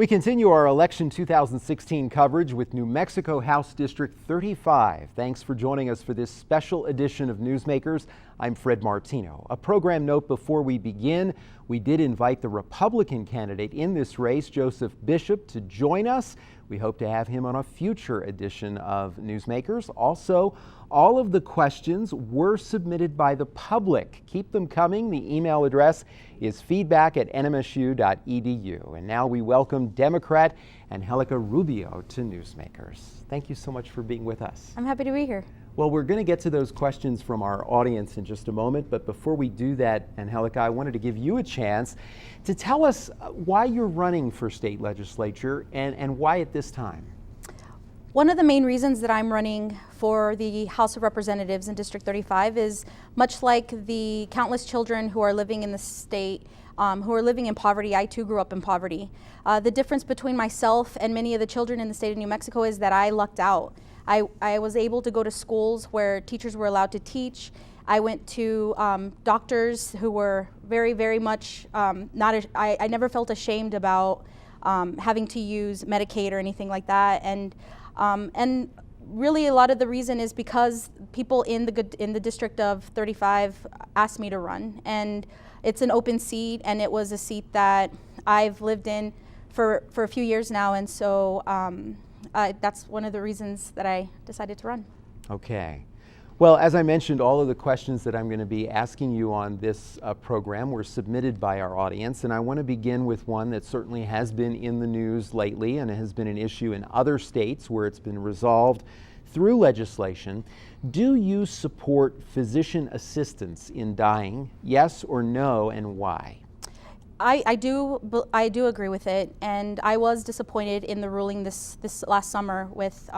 We continue our election 2016 coverage with New Mexico House District 35. Thanks for joining us for this special edition of Newsmakers. I'm Fred Martino. A program note before we begin, we did invite the Republican candidate in this race, Joseph Bishop, to join us. We hope to have him on a future edition of Newsmakers. Also, all of the questions were submitted by the public. Keep them coming. The email address is feedback@nmsu.edu. And now we welcome Democrat Angelica Rubio to Newsmakers. Thank you so much for being with us. I'm happy to be here. Well, we're going to get to those questions from our audience in just a moment, but before we do that, Angelica, I wanted to give you a chance to tell us why you're running for state legislature and why at this time. One of the main reasons that I'm running for the House of Representatives in District 35 is much like the countless children who are living in the state, who are living in poverty. I too grew up in poverty. The difference between myself and many of the children in the state of New Mexico is that I lucked out. I was able to go to schools where teachers were allowed to teach. I went to doctors who were very, very much I never felt ashamed about having to use Medicaid or anything like that. And really a lot of the reason is because people in the District of 35 asked me to run. And it's an open seat, and it was a seat that I've lived in for a few years now. And so that's one of the reasons that I decided to run. Okay. Well, as I mentioned, all of the questions that I'm going to be asking you on this program were submitted by our audience, and I want to begin with one that certainly has been in the news lately and has been an issue in other states where it's been resolved through legislation. Do you support physician assistance in dying? Yes or no, and why? I do agree with it, and I was disappointed in the ruling this last summer with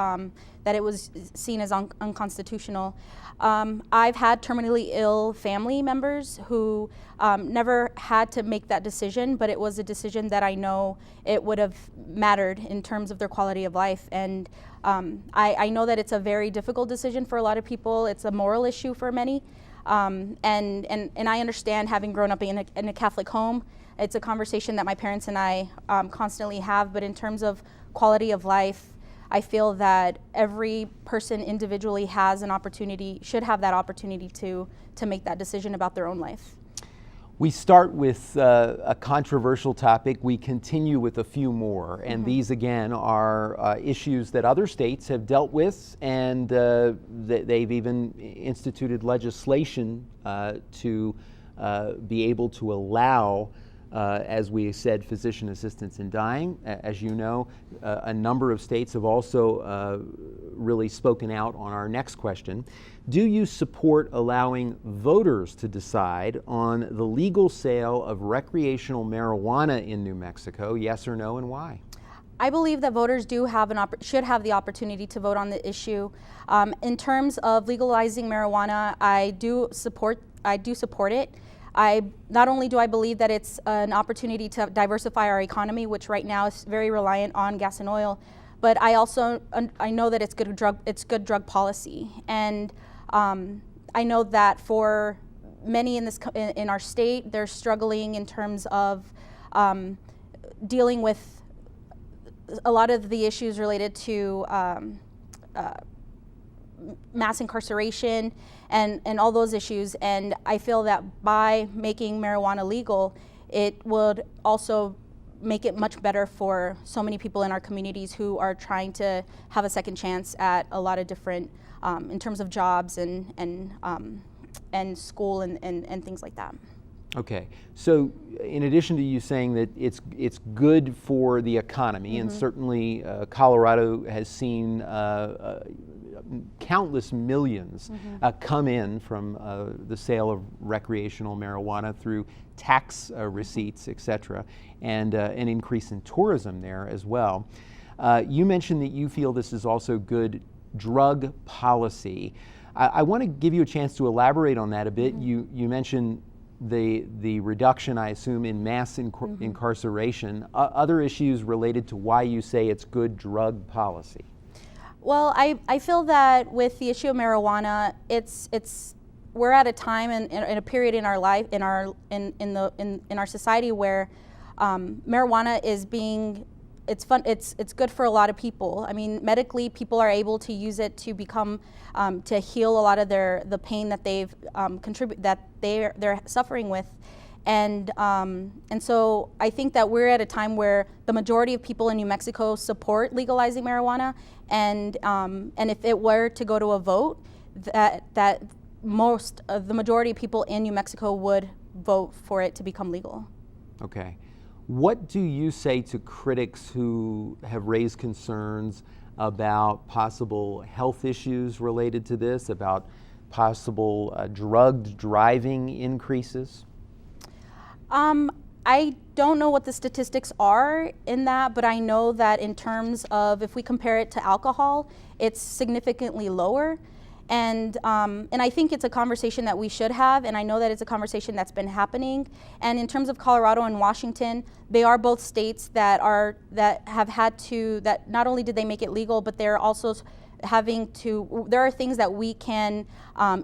that it was seen as unconstitutional. I've had terminally ill family members who never had to make that decision, but it was a decision that I know it would have mattered in terms of their quality of life. And I know that it's a very difficult decision for a lot of people. It's a moral issue for many, and I understand, having grown up in a Catholic home. It's a conversation that my parents and I constantly have, but in terms of quality of life, I feel that every person individually has an opportunity, should have that opportunity to make that decision about their own life. We start with a controversial topic. We continue with a few more, and these again are issues that other states have dealt with, and they've even instituted legislation to be able to allow as we said, physician assistance in dying. As you know, a number of states have also really spoken out on our next question. Do you support allowing voters to decide on the legal sale of recreational marijuana in New Mexico? Yes or no, and why? I believe that voters should have the opportunity to vote on the issue. In terms of legalizing marijuana, I do support it. Not only do I believe that it's an opportunity to diversify our economy, which right now is very reliant on gas and oil, but I know that it's good drug policy, and I know that for many in our state, they're struggling in terms of dealing with a lot of the issues related to mass incarceration and all those issues. And I feel that by making marijuana legal, it would also make it much better for so many people in our communities who are trying to have a second chance at a lot of different, in terms of jobs and school and things like that. Okay, so in addition to you saying that it's good for the economy, and certainly Colorado has seen countless millions come in from the sale of recreational marijuana through tax receipts, etc., and an increase in tourism there as well. You mentioned that you feel this is also good drug policy. I want to give you a chance to elaborate on that a bit. You mentioned the reduction, I assume, in mass incarceration. Other issues related to why you say it's good drug policy? Well, I feel that with the issue of marijuana, we're at a time in a period in our life, in our society, where marijuana is being it's fun. It's good for a lot of people. I mean, medically, people are able to use it to become to heal a lot of the pain that they've they're suffering with, and so I think that we're at a time where the majority of people in New Mexico support legalizing marijuana, and if it were to go to a vote, that the majority of people in New Mexico would vote for it to become legal. Okay. What do you say to critics who have raised concerns about possible health issues related to this, about possible drugged driving increases? I don't know what the statistics are in that, but I know that in terms of, if we compare it to alcohol, it's significantly lower. And I think it's a conversation that we should have, and I know that it's a conversation that's been happening. And in terms of Colorado and Washington, they are both states that have had to, that not only did they make it legal, but they're also having to, there are things that we can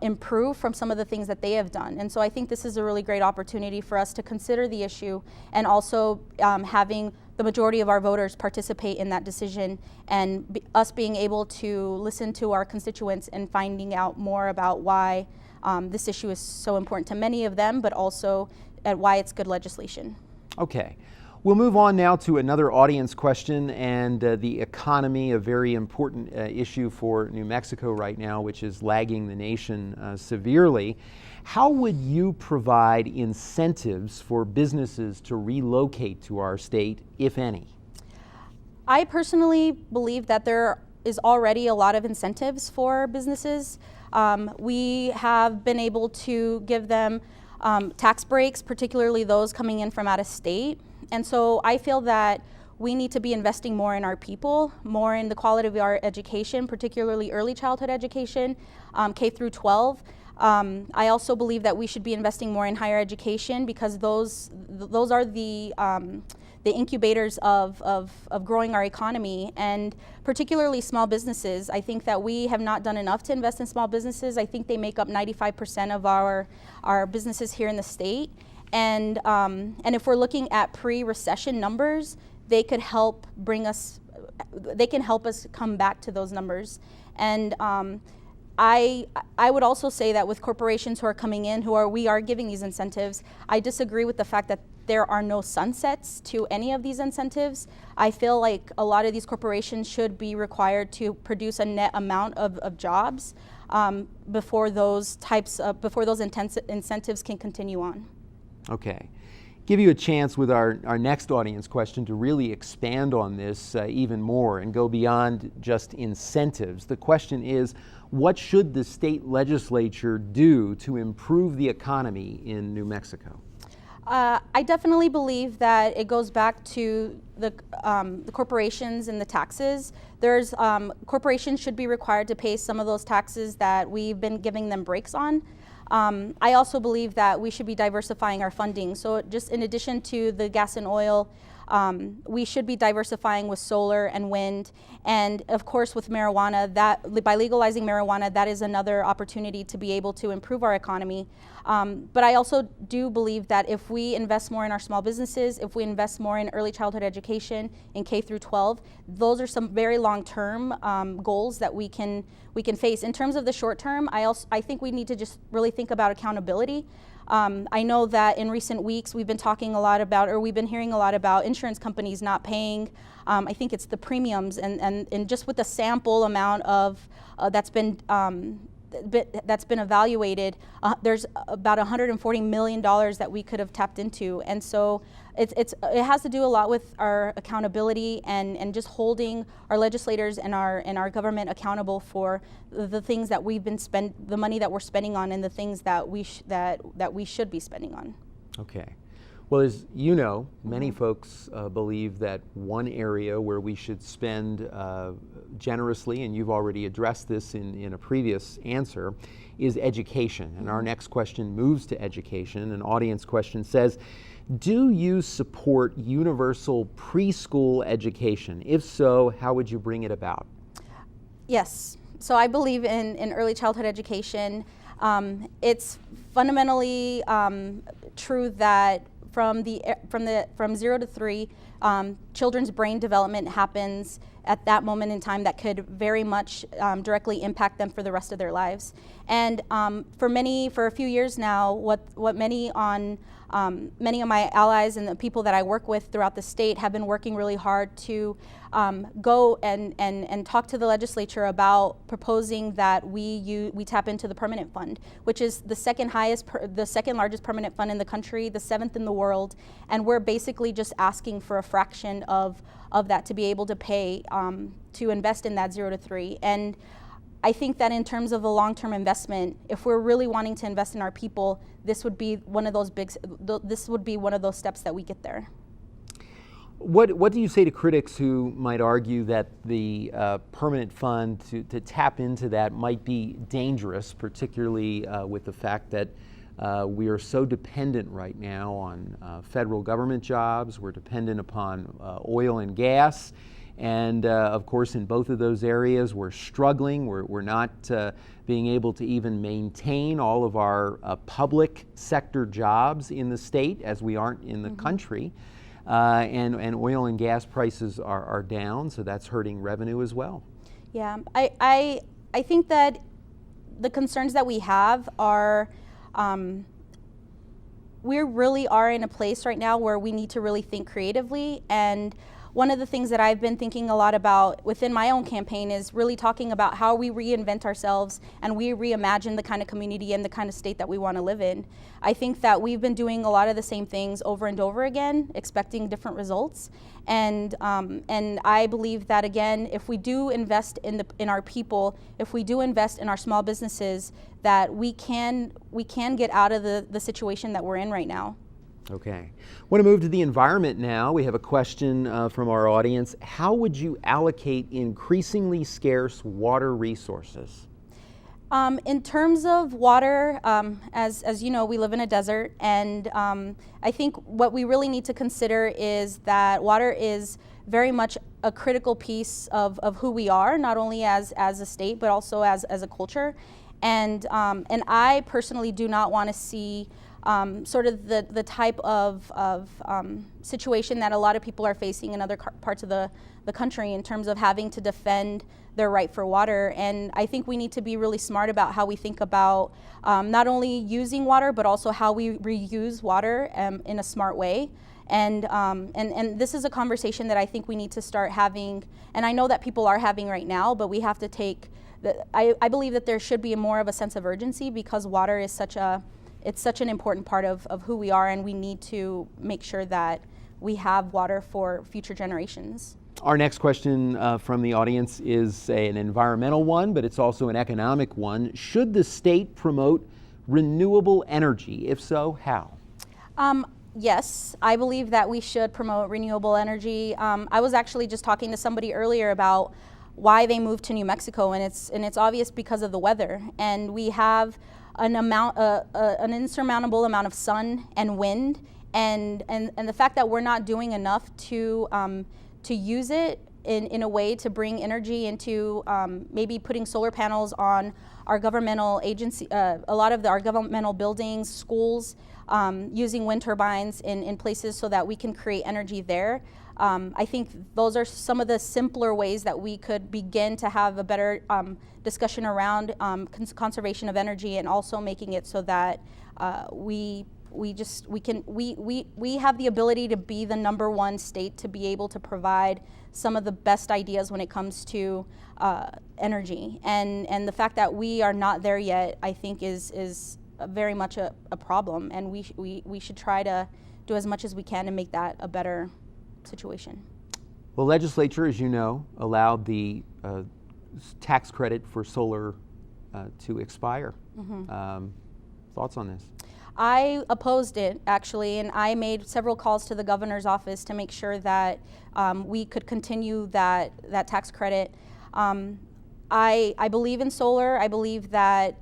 improve from some of the things that they have done. And so I think this is a really great opportunity for us to consider the issue, and also having the majority of our voters participate in that decision, and us being able to listen to our constituents and finding out more about why this issue is so important to many of them, but also at why it's good legislation. Okay. We'll move on now to another audience question, and the economy, a very important issue for New Mexico right now, which is lagging the nation severely. How would you provide incentives for businesses to relocate to our state, if any? I personally believe that there is already a lot of incentives for businesses. We have been able to give them tax breaks, particularly those coming in from out of state. And so I feel that we need to be investing more in our people, more in the quality of our education, particularly early childhood education, K through 12. I also believe that we should be investing more in higher education, because those are the incubators of growing our economy, and particularly small businesses. I think that we have not done enough to invest in small businesses. I think they make up 95% of our businesses here in the state. And if we're looking at pre-recession numbers, they can help us come back to those numbers. And I would also say that with corporations who are coming in, we are giving these incentives, I disagree with the fact that there are no sunsets to any of these incentives. I feel like a lot of these corporations should be required to produce a net amount of jobs before those incentives can continue on. Okay. Give you a chance with our next audience question to really expand on this even more and go beyond just incentives. The question is, what should the state legislature do to improve the economy in New Mexico? I definitely believe that it goes back to the corporations and the taxes. Corporations should be required to pay some of those taxes that we've been giving them breaks on. I also believe that we should be diversifying our funding. So just in addition to the gas and oil, we should be diversifying with solar and wind. And of course with marijuana, by legalizing marijuana, that is another opportunity to be able to improve our economy. But I also do believe that if we invest more in our small businesses, if we invest more in early childhood education in K through 12, those are some very long-term goals that we can face. In terms of the short term, I think we need to just really think about accountability. I know that in recent weeks we've been hearing a lot about insurance companies not paying. I think it's the premiums, and just with the sample amount of that's been evaluated, there's about $140 million that we could have tapped into. And so it has to do a lot with our accountability and just holding our legislators and our government accountable for the things that the money that we're spending on, and the things that we should be spending on. Okay. Well, as you know, many folks believe that one area where we should spend generously, and you've already addressed this in a previous answer, is education. And our next question moves to education. An audience question says, do you support universal preschool education? If so, how would you bring it about? Yes. So I believe in early childhood education. It's fundamentally true that from 0 to 3, children's brain development happens at that moment in time that could very much directly impact them for the rest of their lives. And for a few years now, what many of my allies and the people that I work with throughout the state have been working really hard to go and talk to the legislature about proposing that we tap into the permanent fund, which is the second largest permanent fund in the country, the 7th in the world, and we're basically just asking for a fraction of that to be able to pay to invest in that 0 to 3. And I think that in terms of a long-term investment, if we're really wanting to invest in our people, this would be one of those steps that we get there. What do you say to critics who might argue that the permanent fund to tap into that might be dangerous, particularly with the fact that we are so dependent right now on federal government jobs, we're dependent upon oil and gas, and of course in both of those areas we're struggling, we're not being able to even maintain all of our public sector jobs in the state as we aren't in the country. And oil and gas prices are down, so that's hurting revenue as well. Yeah, I think that the concerns that we have are, we really are in a place right now where we need to really think creatively. And one of the things that I've been thinking a lot about within my own campaign is really talking about how we reinvent ourselves and we reimagine the kind of community and the kind of state that we want to live in. I think that we've been doing a lot of the same things over and over again, expecting different results. And I believe that, again, if we do invest in our people, if we do invest in our small businesses, that we can get out of the situation that we're in right now. Okay. I want to move to the environment now. We have a question from our audience. How would you allocate increasingly scarce water resources? In terms of water, as you know, we live in a desert, and I think what we really need to consider is that water is very much a critical piece of who we are, not only as a state, but also as a culture. And I personally do not want to see sort of the type of situation that a lot of people are facing in other parts of the country in terms of having to defend their right for water. And I think we need to be really smart about how we think about not only using water, but also how we reuse water in a smart way. And this is a conversation that I think we need to start having, and I know that people are having right now, but we have to take, I believe that there should be more of a sense of urgency because water is such an important part of who we are, and we need to make sure that we have water for future generations. Our next question from the audience is an environmental one, but it's also an economic one. Should the state promote renewable energy? If so, how? Yes, I believe that we should promote renewable energy. I was actually just talking to somebody earlier about why they moved to New Mexico, and it's obvious because of the weather. And we have an insurmountable amount of sun and wind, and the fact that we're not doing enough to use it in a way to bring energy into maybe putting solar panels on our governmental agency, a lot of our governmental buildings, schools, using wind turbines in places so that we can create energy there. I think those are some of the simpler ways that we could begin to have a better discussion around conservation of energy, and also making it so that we have the ability to be the #1 state to be able to provide some of the best ideas when it comes to energy. And the fact that we are not there yet, I think, is very much a problem, and we should try to do as much as we can to make that a better situation. Well, Legislature, as you know, allowed the tax credit for solar to expire. Thoughts on this? I opposed it, actually, and I made several calls to the governor's office to make sure that we could continue that tax credit. I believe in solar. I believe that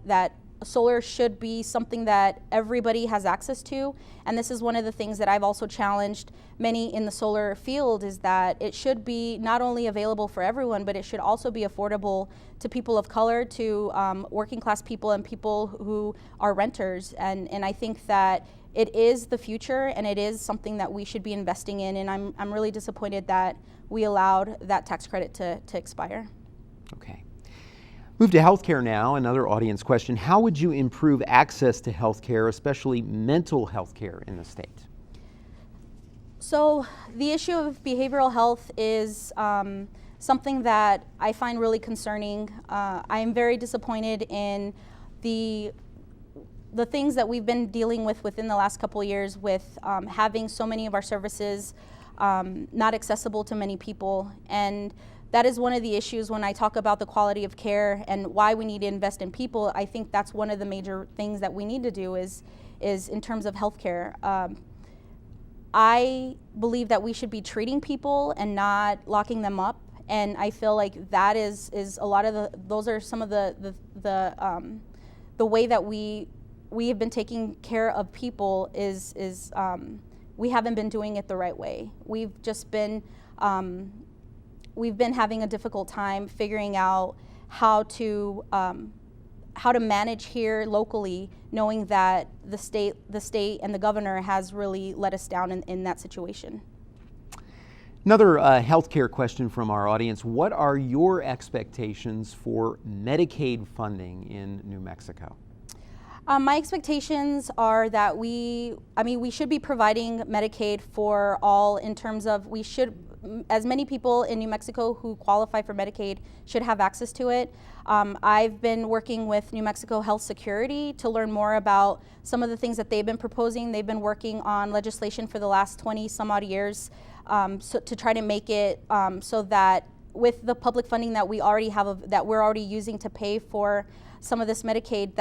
solar should be something that everybody has access to, and this is one of the things that I've also challenged many in the solar field, is that it should be not only available for everyone, but it should also be affordable to people of color, to working class people, and people who are renters. And I think that it is the future, and it is something that we should be investing in, and I'm really disappointed that we allowed that tax credit to expire. Okay. Move to healthcare now, another audience question. How would you improve access to healthcare, especially mental health care in the state? So the issue of behavioral health is something that I find really concerning. I am very disappointed in the things that we've been dealing with within the last couple of years with having so many of our services not accessible to many people. And that is one of the issues when I talk about the quality of care and why we need to invest in people. I think that's one of the major things that we need to do is in terms of healthcare. I believe that we should be treating people and not locking them up. And I feel like that is a lot of those are some of the way that we have been taking care of people is we haven't been doing it the right way. We've been having a difficult time figuring out how to manage here locally, knowing that the state and the governor has really let us down in that situation. Another healthcare question from our audience. What are your expectations for Medicaid funding in New Mexico? My expectations are that we should be providing Medicaid for all in terms of as many people in New Mexico who qualify for Medicaid should have access to it. I've been working with New Mexico Health Security to learn more about some of the things that they've been proposing. They've been working on legislation for the last 20 some odd years to try to make it so that with the public funding that we already have, that we're already using to pay for some of this Medicaid,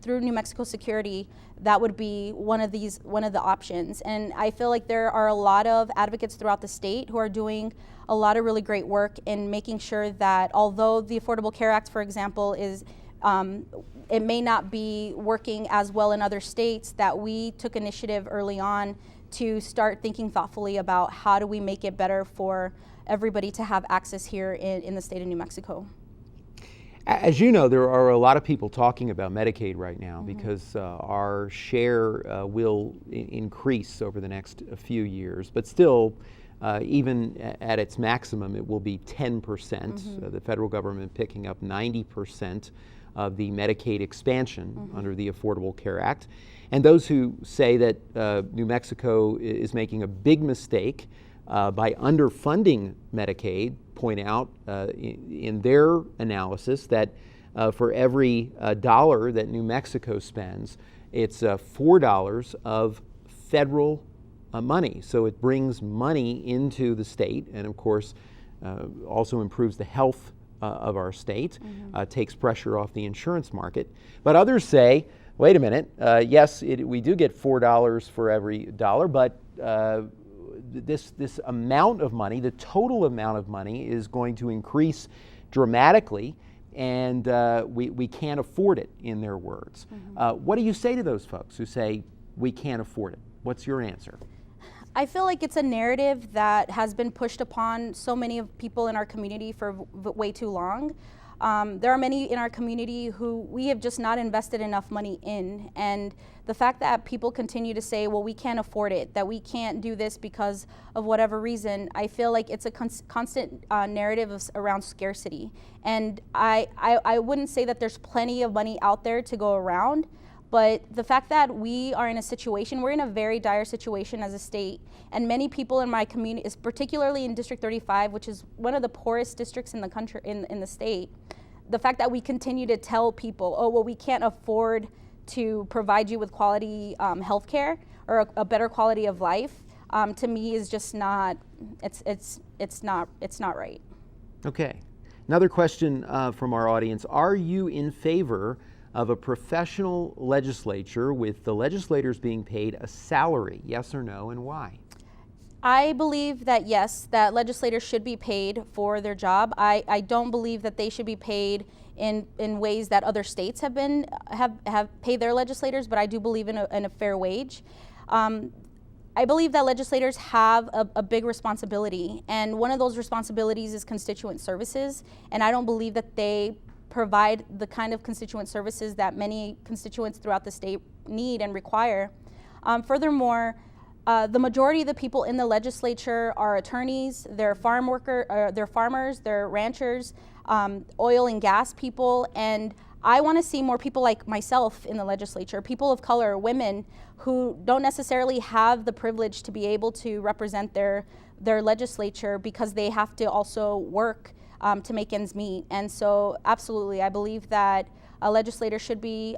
through New Mexico Security, that would be one of the options. And I feel like there are a lot of advocates throughout the state who are doing a lot of really great work in making sure that although the Affordable Care Act, for example, it may not be working as well in other states, that we took initiative early on to start thinking thoughtfully about how do we make it better for everybody to have access here in the state of New Mexico. As you know, there are a lot of people talking about Medicaid right now because our share will increase over the next few years, but still, even at its maximum, it will be 10%. The federal government picking up 90% of the Medicaid expansion under the Affordable Care Act. And those who say that New Mexico is making a big mistake by underfunding Medicaid point out in their analysis that for every dollar that New Mexico spends, it's $4 of federal money. So it brings money into the state, and of course also improves the health of our state, takes pressure off the insurance market. But others say, wait a minute, yes, we do get $4 for every dollar, but this amount of money, the total amount of money, is going to increase dramatically, and we can't afford it, in their words. What do you say to those folks who say we can't afford it? What's your answer? I feel like it's a narrative that has been pushed upon so many of people in our community for way too long. There are many in our community who we have just not invested enough money in, and the fact that people continue to say, well, we can't afford it, that we can't do this because of whatever reason, I feel like it's a constant narrative around scarcity. And I wouldn't say that there's plenty of money out there to go around, but the fact that we are in a situation, we're in a very dire situation as a state, and many people in my community, particularly in District 35, which is one of the poorest districts in the country, in the state, the fact that we continue to tell people, oh, well, we can't afford to provide you with quality health care or a better quality of life, to me is just not, it's not right. Okay. Another question from our audience. Are you in favor of a professional legislature with the legislators being paid a salary? Yes or no, and why? I believe that yes, that legislators should be paid for their job. I don't believe that they should be paid in ways that other states have paid their legislators, but I do believe in a fair wage. I believe that legislators have a big responsibility, and one of those responsibilities is constituent services, and I don't believe that they provide the kind of constituent services that many constituents throughout the state need and require. Furthermore, the majority of the people in the legislature are attorneys, they're they're farmers, they're ranchers, oil and gas people, and I want to see more people like myself in the legislature, people of color, women who don't necessarily have the privilege to be able to represent their legislature because they have to also work to make ends meet. And so absolutely, I believe that a legislator should be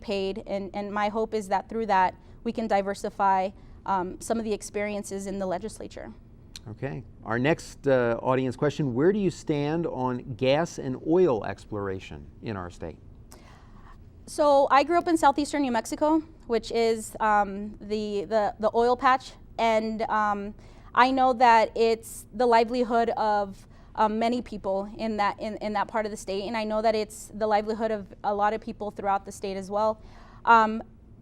paid, and my hope is that through that we can diversify some of the experiences in the legislature. Okay. Our next audience question, where do you stand on gas and oil exploration in our state? So I grew up in southeastern New Mexico, which is the oil patch, and I know that it's the livelihood of many people in that part of the state, and I know that it's the livelihood of a lot of people throughout the state as well.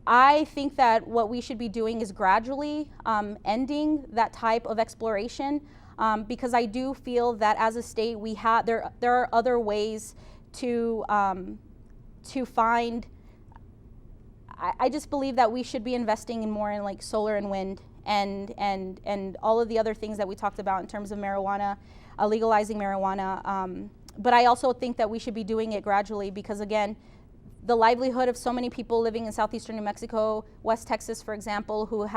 I think that what we should be doing is gradually ending that type of exploration, because I do feel that as a state there are other ways to find. I just believe that we should be investing in more in like solar and wind and all of the other things that we talked about in terms of marijuana, legalizing marijuana. But I also think that we should be doing it gradually because, again, the livelihood of so many people living in southeastern New Mexico, West Texas, for example, who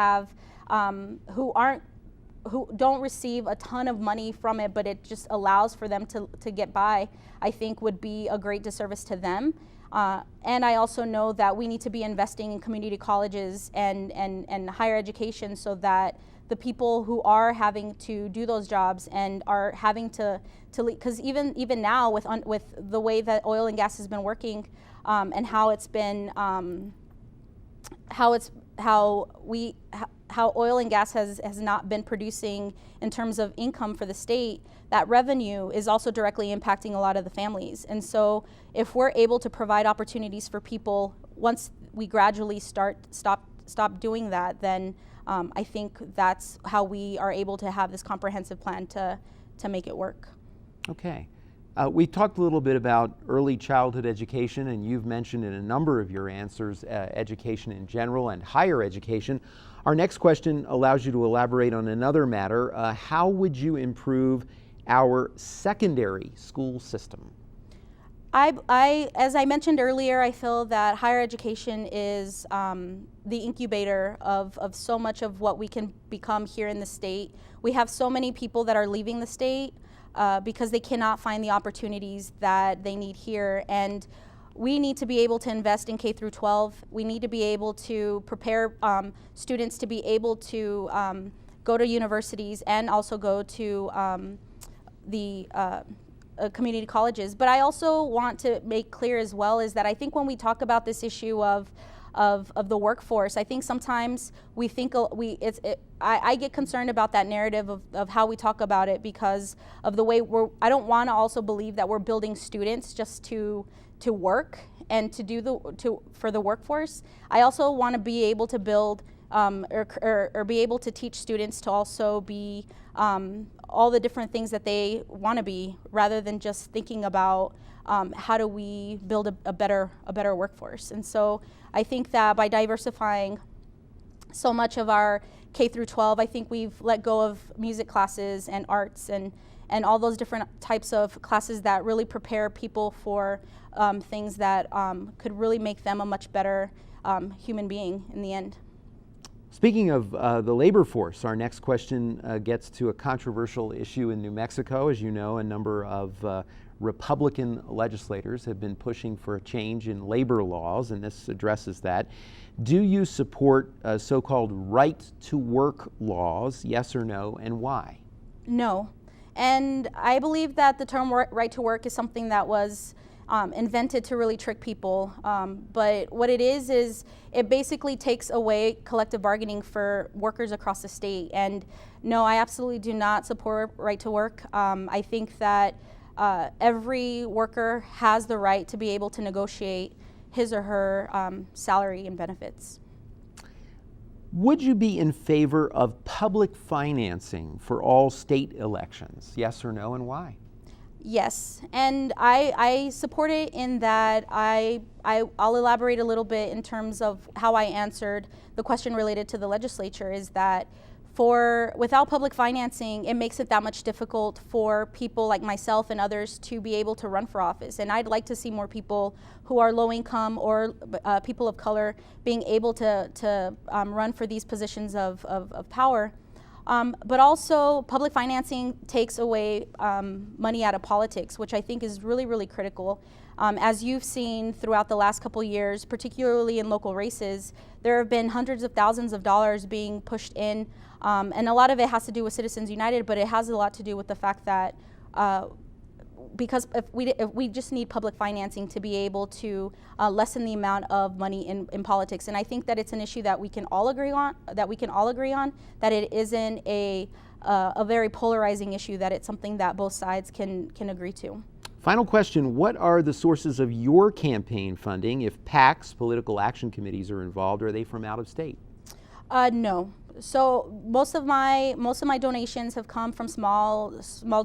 don't receive a ton of money from it, but it just allows for them to get by, I think would be a great disservice to them. And I also know that we need to be investing in community colleges and higher education so that the people who are having to do those jobs and are having to because even now with the way that oil and gas has been working, and how it's been how oil and gas has not been producing in terms of income for the state, that revenue is also directly impacting a lot of the families. And so if we're able to provide opportunities for people, once we gradually stop doing that, then I think that's how we are able to have this comprehensive plan to make it work. Okay. We talked a little bit about early childhood education, and you've mentioned in a number of your answers education in general and higher education. Our next question allows you to elaborate on another matter. How would you improve our secondary school system? As I mentioned earlier, I feel that higher education is the incubator of so much of what we can become here in the state. We have so many people that are leaving the state because they cannot find the opportunities that they need here. And we need to be able to invest in K through 12. We need to be able to prepare students to be able to go to universities and also go to the community colleges. But I also want to make clear as well is that I think when we talk about this issue of the workforce, I think sometimes we think I get concerned about that narrative of how we talk about it because of the way I don't want to also believe that we're building students just to work and for the workforce. I also want to be able to build or be able to teach students to also be all the different things that they want to be, rather than just thinking about how do we build a better workforce. And so I think that by diversifying so much of our K through 12, I think we've let go of music classes and arts and all those different types of classes that really prepare people for things that could really make them a much better human being in the end. Speaking of the labor force, our next question gets to a controversial issue in New Mexico. As you know, a number of Republican legislators have been pushing for a change in labor laws, and this addresses that. Do you support so-called right-to-work laws, yes or no, and why? No. And I believe that the term right to work is something that was invented to really trick people. But what it is it basically takes away collective bargaining for workers across the state. And no, I absolutely do not support right to work. I think that every worker has the right to be able to negotiate his or her salary and benefits. Would you be in favor of public financing for all state elections? Yes or no, and why? Yes, and I support it in that I'll elaborate a little bit in terms of how I answered the question related to the legislature, is that without public financing, it makes it that much difficult for people like myself and others to be able to run for office. And I'd like to see more people who are low income or people of color being able to run for these positions of power. But also, public financing takes away money out of politics, which I think is really, really critical. As you've seen throughout the last couple years, particularly in local races, there have been hundreds of thousands of dollars being pushed in, and a lot of it has to do with Citizens United, but it has a lot to do with the fact that because if we just need public financing to be able to lessen the amount of money in politics. And I think that it's an issue that we can all agree on, that it isn't a very polarizing issue, that it's something that both sides can agree to. Final question, what are the sources of your campaign funding? If PACs, political action committees, are involved, are they from out of state? No. So most of my donations have come from small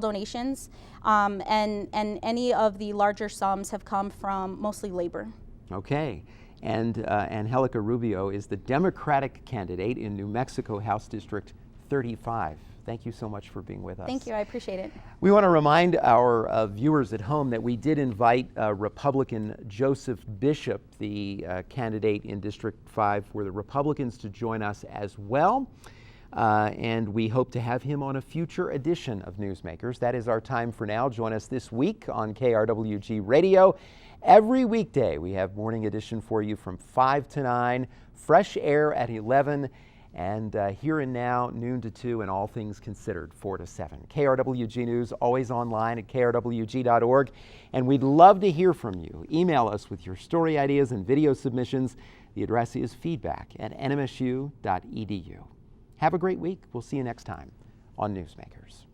donations, and any of the larger sums have come from mostly labor. Okay. And Angelica Rubio is the Democratic candidate in New Mexico House District 35. Thank you so much for being with us. Thank you, I appreciate it. We want to remind our viewers at home that we did invite Republican Joseph Bishop, the candidate in District 5 for the Republicans, to join us as well. And we hope to have him on a future edition of Newsmakers. That is our time for now. Join us this week on KRWG Radio. Every weekday we have morning edition for you from 5 to 9, fresh air at 11, and Here and Now, noon to 2, and All Things Considered, 4 to 7. KRWG News, always online at krwg.org. And we'd love to hear from you. Email us with your story ideas and video submissions. The address is feedback@nmsu.edu. Have a great week. We'll see you next time on Newsmakers.